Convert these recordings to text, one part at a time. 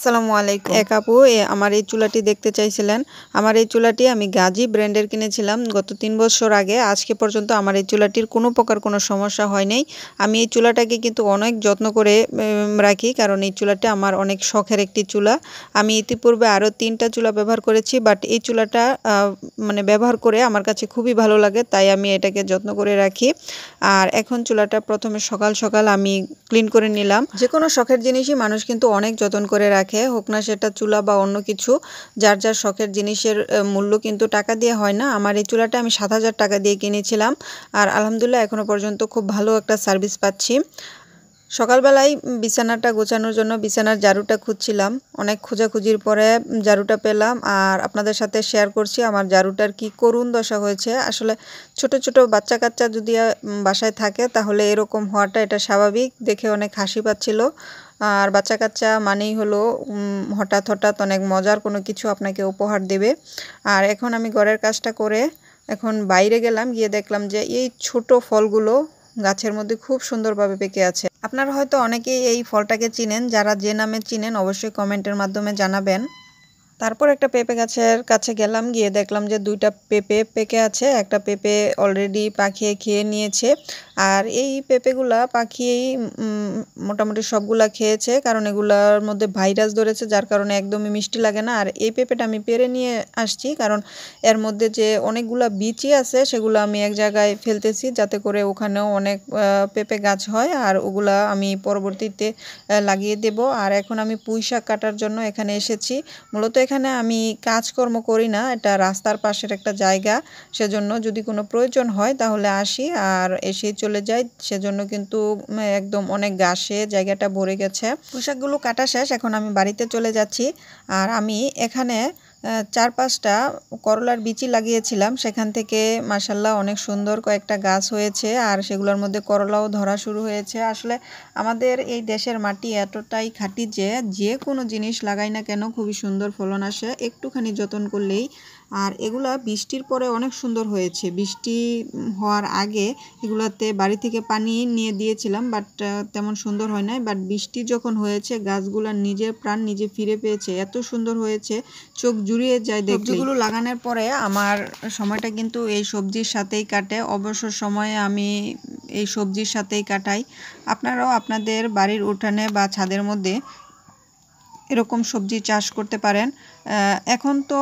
আসসালামু আলাইকুম। এক আপু আমার এই চুলাটি দেখতে চাইছিলেন। আমার এই চুলাটি আমি গাজী ব্র্যান্ডের কিনেছিলাম গত ৩ বছর আগে। আজকে পর্যন্ত আমার এই চুলাটির কোনো প্রকার কোনো সমস্যা হয় নাই। আমি এই চুলাটাকে কিন্তু অনেক যত্ন করে রাখি, কারণ এই চুলাটা আমার অনেক শখের একটি চুলা। আমি ইতিপূর্বে আরও ৩টা চুলা ব্যবহার করেছি, বাট এই চুলাটা মানে ব্যবহার করে আমার কাছে খুবই ভালো লাগে, তাই আমি এটাকে যত্ন করে রাখি। আর এখন চুলাটা প্রথমে সকাল সকাল আমি ক্লিন করে নিলাম। যে কোনো শখের জিনিসই মানুষ কিন্তু অনেক যত্ন করে রাখে, হোক না সেটা চুলা বা অন্য কিছু। যার যার শখের জিনিসের মূল্য কিন্তু টাকা দিয়ে হয় না। আমার এই চুলাটা আমি ৭,০০০ টাকা দিয়ে কিনেছিলাম, আর আলহামদুলিল্লাহ এখনও পর্যন্ত খুব ভালো একটা সার্ভিস পাচ্ছি। সকালবেলায় বিছানাটা গোছানোর জন্য বিছানার ঝাড়ুটা খুঁজছিলাম, অনেক খোঁজাখুঁজির পরে ঝাড়ুটা পেলাম, আর আপনাদের সাথে শেয়ার করছি আমার ঝাড়ুটার কি করুণ দশা হয়েছে। আসলে ছোট ছোট বাচ্চা কাচ্চা যদি বাসায় থাকে তাহলে এরকম হওয়াটা এটা স্বাভাবিক। দেখে অনেক হাসি পাচ্ছিল। আর বাচ্চা কাচ্চা মানেই হলো হঠাৎ হঠাৎ অনেক মজার কোনো কিছু আপনাকে উপহার দেবে। আর এখন আমি ঘরের কাজটা করে এখন বাইরে গেলাম, গিয়ে দেখলাম যে এই ছোট ফলগুলো গাছের মধ্যে খুব সুন্দরভাবে পেকে আছে। আপনারা হয়তো অনেকেই এই ফলটাকে চিনেন, যারা যে নামে চিনেন অবশ্যই কমেন্টের মাধ্যমে জানাবেন। তারপর একটা পেঁপে গাছের কাছে গেলাম, গিয়ে দেখলাম যে 2টা পেঁপে পেকে আছে। একটা পেঁপে অলরেডি পাখিয়ে খেয়ে নিয়েছে, আর এই পেঁপেগুলা পাখিয়েই মোটামুটি সবগুলা খেয়েছে, কারণ এগুলার মধ্যে ভাইরাস ধরেছে, যার কারণে একদমই মিষ্টি লাগে না। আর এই পেঁপেটা আমি পেরে নিয়ে আসছি, কারণ এর মধ্যে যে অনেকগুলা বিচি আছে সেগুলো আমি এক জায়গায় ফেলতেছি, যাতে করে ওখানেও অনেক পেঁপে গাছ হয়, আর ওগুলা আমি পরবর্তীতে লাগিয়ে দেব। আর এখন আমি পুঁই শাক কাটার জন্য এখানে এসেছি। মূলত এখানে আমি কাজকর্ম করি না, এটা রাস্তার পাশের একটা জায়গা, সেজন্য যদি কোনো প্রয়োজন হয় তাহলে আসি আর এসেই চলে যাই। সেজন্য কিন্তু একদম অনেক ঘাসে জায়গাটা ভরে গেছে। পোশাকগুলো কাটা শেষ, এখন আমি বাড়িতে চলে যাচ্ছি। আর আমি এখানে 4-5টা করলার বিচি লাগিয়েছিলাম, সেখান থেকে মাশাআল্লাহ অনেক সুন্দর কয়েকটা গাছ হয়েছে, আর সেগুলোর মধ্যে করলাও ধরা শুরু হয়েছে। আসলে আমাদের এই দেশের মাটি এতটাই খাঁটি যে যে কোনো জিনিস লাগাই না কেন খুবই সুন্দর ফলন আসে, একটুখানি যত্ন করলেই। আর এগুলা বৃষ্টির পরে অনেক সুন্দর হয়েছে। বৃষ্টি হওয়ার আগে এগুলাতে বাড়ি থেকে পানি নিয়ে দিয়েছিলাম, বাট তেমন সুন্দর হয় নাই। বাট বৃষ্টি যখন হয়েছে গাছগুলা নিজের প্রাণ নিজে ফিরে পেয়েছে, এত সুন্দর হয়েছে, চোখ জুড়িয়ে যায় দেখলে। সবজিগুলো লাগানোর পরে আমার সময়টা কিন্তু এই সবজির সাথেই কাটে, অবসর সময়ে আমি এই সবজির সাথেই কাটাই। আপনারাও আপনাদের বাড়ির উঠানে বা ছাদের মধ্যে এরকম সবজি চাষ করতে পারেন। এখন তো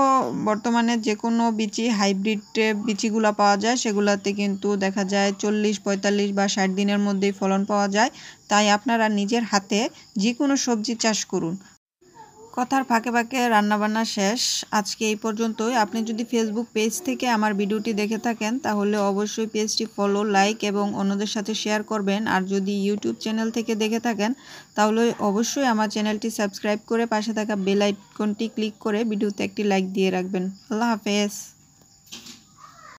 বর্তমানে যে কোনো বিচি হাইব্রিড বিচিগুলো পাওয়া যায়, সেগুলোতে কিন্তু দেখা যায় 40, 45 বা 60 দিনের মধ্যেই ফলন পাওয়া যায়। তাই আপনারা নিজের হাতে যে কোনো সবজি চাষ করুন। কথার ফাঁকে ফাঁকে রান্নাবান্না শেষ, আজকে এই পর্যন্তই। আপনি যদি ফেসবুক পেজ থেকে আমার ভিডিওটি দেখে থাকেন তাহলে অবশ্যই পেজটি ফলো, লাইক এবং অন্যদের সাথে শেয়ার করবেন। আর যদি ইউটিউব চ্যানেল থেকে দেখে থাকেন তাহলে অবশ্যই আমার চ্যানেলটি সাবস্ক্রাইব করে পাশে থাকা বেল আইকনটি ক্লিক করে ভিডিওতে একটি লাইক দিয়ে রাখবেন। আল্লাহ হাফেজ।